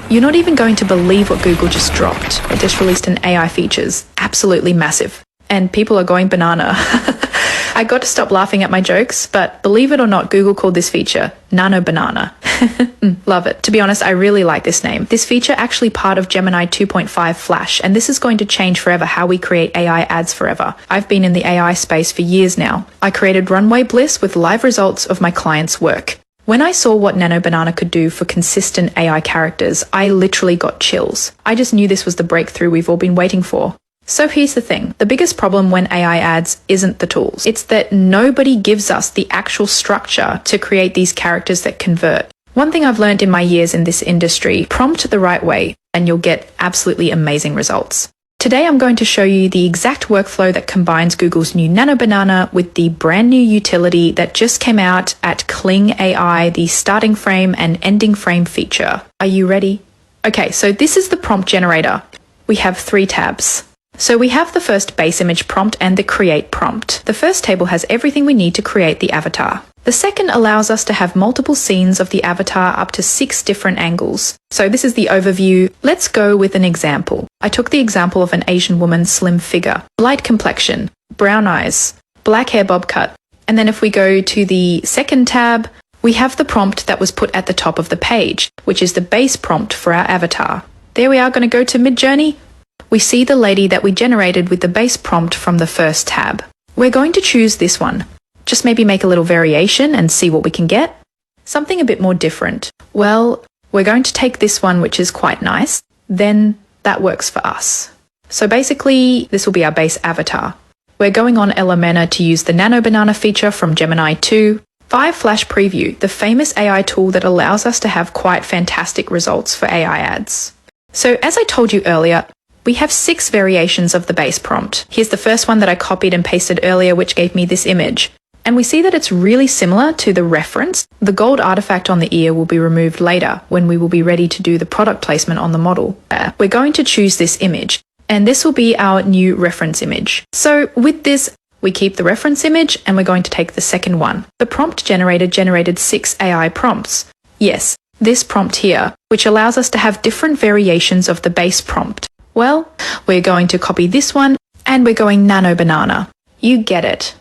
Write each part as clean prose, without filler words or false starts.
You're not even going to believe what Google just dropped. It just released an AI features. Absolutely massive. And people are going banana. I got to stop laughing at my jokes, but believe it or not, Google called this feature Nano Banana. Love it. To be honest, I really like this name. This feature actually part of Gemini 2.5 Flash, and this is going to change forever how we create AI ads forever. I've been in the AI space for years now. I created Runway Bliss with live results of my clients' work. When I saw what Nano Banana could do for consistent AI characters, I literally got chills. I just knew this was the breakthrough we've all been waiting for. So here's the thing. The biggest problem when AI ads isn't the tools. It's that nobody gives us the actual structure to create these characters that convert. One thing I've learned in my years in this industry, prompt the right way and you'll get absolutely amazing results. Today I'm going to show you the exact workflow that combines Google's new Nano Banana with the brand new utility that just came out at KlingAI, the starting frame and ending frame feature. Are you ready? Okay, so this is the prompt generator. We have 3 tabs. So we have the first base image prompt and the create prompt. The first table has everything we need to create the avatar. The second allows us to have multiple scenes of the avatar up to 6 different angles. So this is the overview. Let's go with an example. I took the example of an Asian woman's slim figure, light complexion, brown eyes, black hair bob cut. And then if we go to the second tab, we have the prompt that was put at the top of the page, which is the base prompt for our avatar. There we are, going to go to Midjourney. We see the lady that we generated with the base prompt from the first tab. We're going to choose this one. Just maybe make a little variation and see what we can get. Something a bit more different. Well, we're going to take this one, which is quite nice. Then that works for us. So basically, this will be our base avatar. We're going on Elementa to use the Nano Banana feature from Gemini 2. 5 Flash Preview, the famous AI tool that allows us to have quite fantastic results for AI ads. So as I told you earlier, we have 6 variations of the base prompt. Here's the first one that I copied and pasted earlier, which gave me this image. And we see that it's really similar to the reference. The gold artifact on the ear will be removed later when we will be ready to do the product placement on the model. We're going to choose this image, and this will be our new reference image. So with this, we keep the reference image and we're going to take the second one. The prompt generator generated 6 AI prompts. Yes, this prompt here, which allows us to have different variations of the base prompt. Well, we're going to copy this one and we're going Nano Banana. You get it.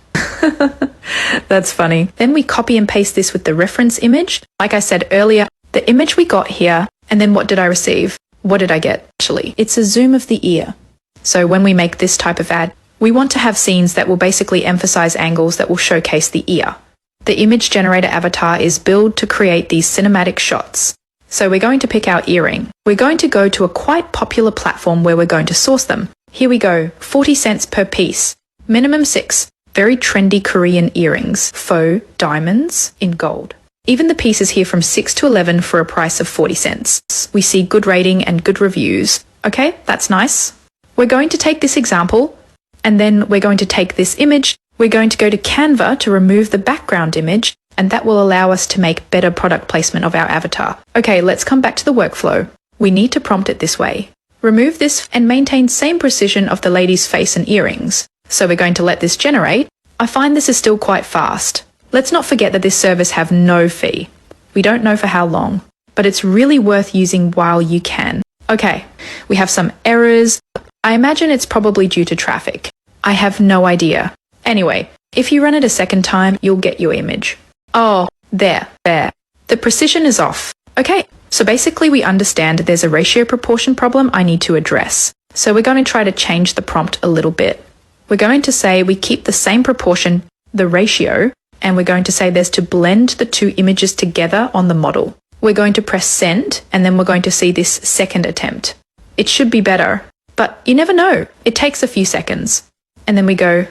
That's funny. Then we copy and paste this with the reference image. Like I said earlier, the image we got here, and then what did I receive? What did I get? Actually, it's a zoom of the ear. So when we make this type of ad, we want to have scenes that will basically emphasize angles that will showcase the ear. The image generator avatar is built to create these cinematic shots. So we're going to pick our earring. We're going to go to a quite popular platform where we're going to source them. Here we go, 40 cents per piece. Minimum 6. Very trendy Korean earrings. Faux diamonds in gold. Even the pieces here from 6 to 11 for a price of 40 cents. We see good rating and good reviews. Okay, that's nice. We're going to take this example, and then we're going to take this image. We're going to go to Canva to remove the background image, and that will allow us to make better product placement of our avatar. Okay, let's come back to the workflow. We need to prompt it this way. Remove this and maintain same precision of the lady's face and earrings. So we're going to let this generate. I find this is still quite fast. Let's not forget that this service have no fee. We don't know for how long, but it's really worth using while you can. Okay, we have some errors. I imagine it's probably due to traffic. I have no idea. Anyway, if you run it a second time, you'll get your image. Oh, there. The precision is off. Okay, so basically we understand there's a ratio proportion problem I need to address. So we're going to try to change the prompt a little bit. We're going to say we keep the same proportion, the ratio, and we're going to say there's to blend the 2 images together on the model. We're going to press send, and then we're going to see this second attempt. It should be better, but you never know. It takes a few seconds. And then we go,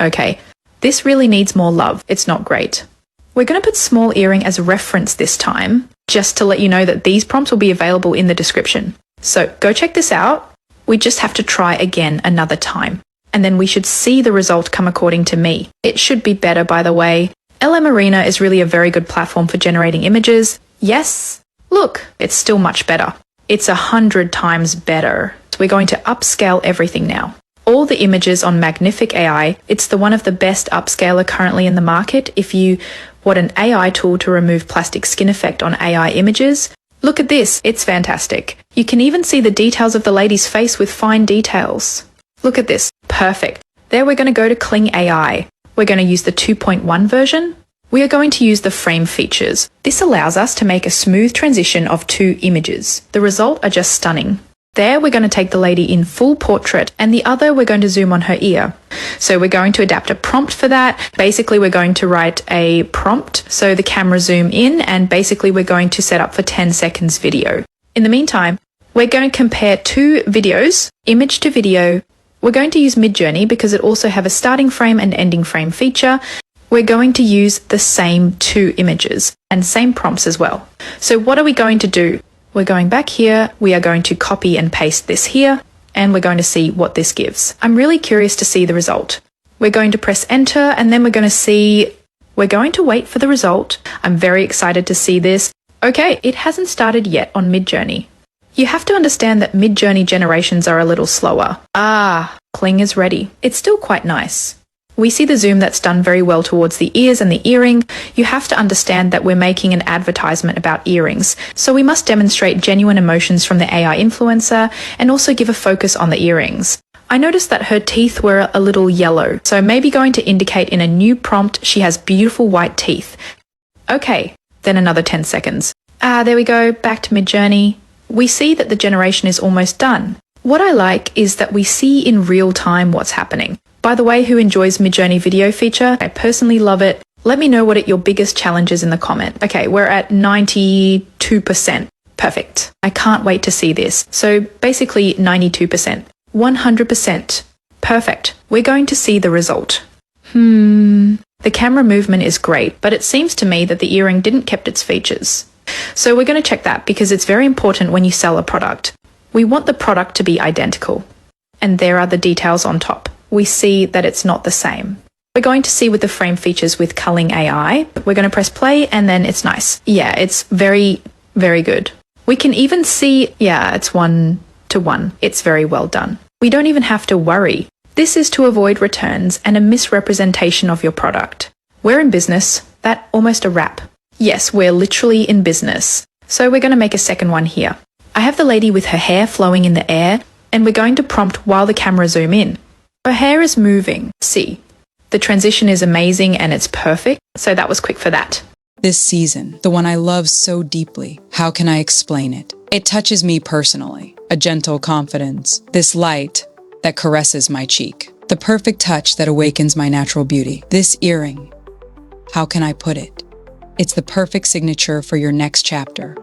okay. This really needs more love. It's not great. We're going to put small earring as a reference this time, just to let you know that these prompts will be available in the description. So go check this out. We just have to try again another time. And then we should see the result come according to me. It should be better, by the way. LM Arena is really a very good platform for generating images. Yes, look, it's still much better. It's 100 times better. So we're going to upscale everything now. All the images on Magnific AI, it's one of the best upscaler currently in the market. If you want an AI tool to remove plastic skin effect on AI images, Look at this, it's fantastic. You can even see the details of the lady's face with fine details. Look at this, perfect. There we're going to go to KlingAI. We're going to use the 2.1 version. We are going to use the frame features. This allows us to make a smooth transition of two images. The result are just stunning. There we're going to take the lady in full portrait and the other we're going to zoom on her ear. So we're going to adapt a prompt for that. Basically we're going to write a prompt so the camera zoom in and basically we're going to set up for 10 seconds video. In the meantime, we're going to compare two videos, image to video. We're going to use Midjourney because it also have a starting frame and ending frame feature. We're going to use the same two images and same prompts as well. So what are we going to do? We're going back here, we are going to copy and paste this here, and we're going to see what this gives. I'm really curious to see the result. We're going to press enter and then we're going to wait for the result. I'm very excited to see this. Okay, it hasn't started yet on Midjourney. You have to understand that Midjourney generations are a little slower. Kling is ready. It's still quite nice. We see the zoom that's done very well towards the ears and the earring. You have to understand that we're making an advertisement about earrings, so we must demonstrate genuine emotions from the AI influencer and also give a focus on the earrings. I noticed that her teeth were a little yellow, so maybe going to indicate in a new prompt she has beautiful white teeth. Okay, then another 10 seconds. There we go, back to Midjourney. We see that the generation is almost done. What I like is that we see in real time what's happening. By the way, who enjoys Midjourney video feature? I personally love it. Let me know what are your biggest challenges in the comment. Okay, we're at 92%. Perfect. I can't wait to see this. So basically 92%. 100%. Perfect. We're going to see the result. The camera movement is great, but it seems to me that the earring didn't kept its features. So we're going to check that because it's very important when you sell a product. We want the product to be identical. And there are the details on top. We see that it's not the same. We're going to see with the frame features with KlingAI. We're going to press play and then it's nice. Yeah, it's very, very good. We can even see, yeah, it's 1-to-1. It's very well done. We don't even have to worry. This is to avoid returns and a misrepresentation of your product. We're in business. That almost a wrap. Yes, we're literally in business. So we're going to make a second one here. I have the lady with her hair flowing in the air and we're going to prompt while the camera zoom in. Her hair is moving. See, the transition is amazing and it's perfect. So that was quick for that. This season, the one I love so deeply, how can I explain it? It touches me personally. A gentle confidence. This light that caresses my cheek. The perfect touch that awakens my natural beauty. This earring, how can I put it? It's the perfect signature for your next chapter.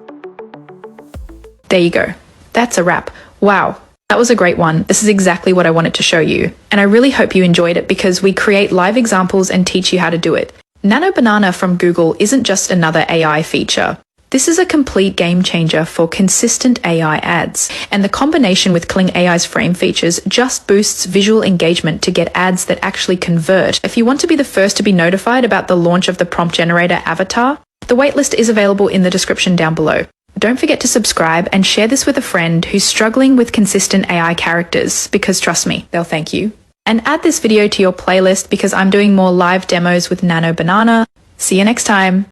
There you go. That's a wrap. Wow. That was a great one. This is exactly what I wanted to show you. And I really hope you enjoyed it because we create live examples and teach you how to do it. Nano Banana from Google isn't just another AI feature. This is a complete game changer for consistent AI ads. And the combination with KlingAI's frame features just boosts visual engagement to get ads that actually convert. If you want to be the first to be notified about the launch of the prompt generator avatar, the waitlist is available in the description down below. Don't forget to subscribe and share this with a friend who's struggling with consistent AI characters because trust me, they'll thank you. And add this video to your playlist because I'm doing more live demos with Nano Banana. See you next time.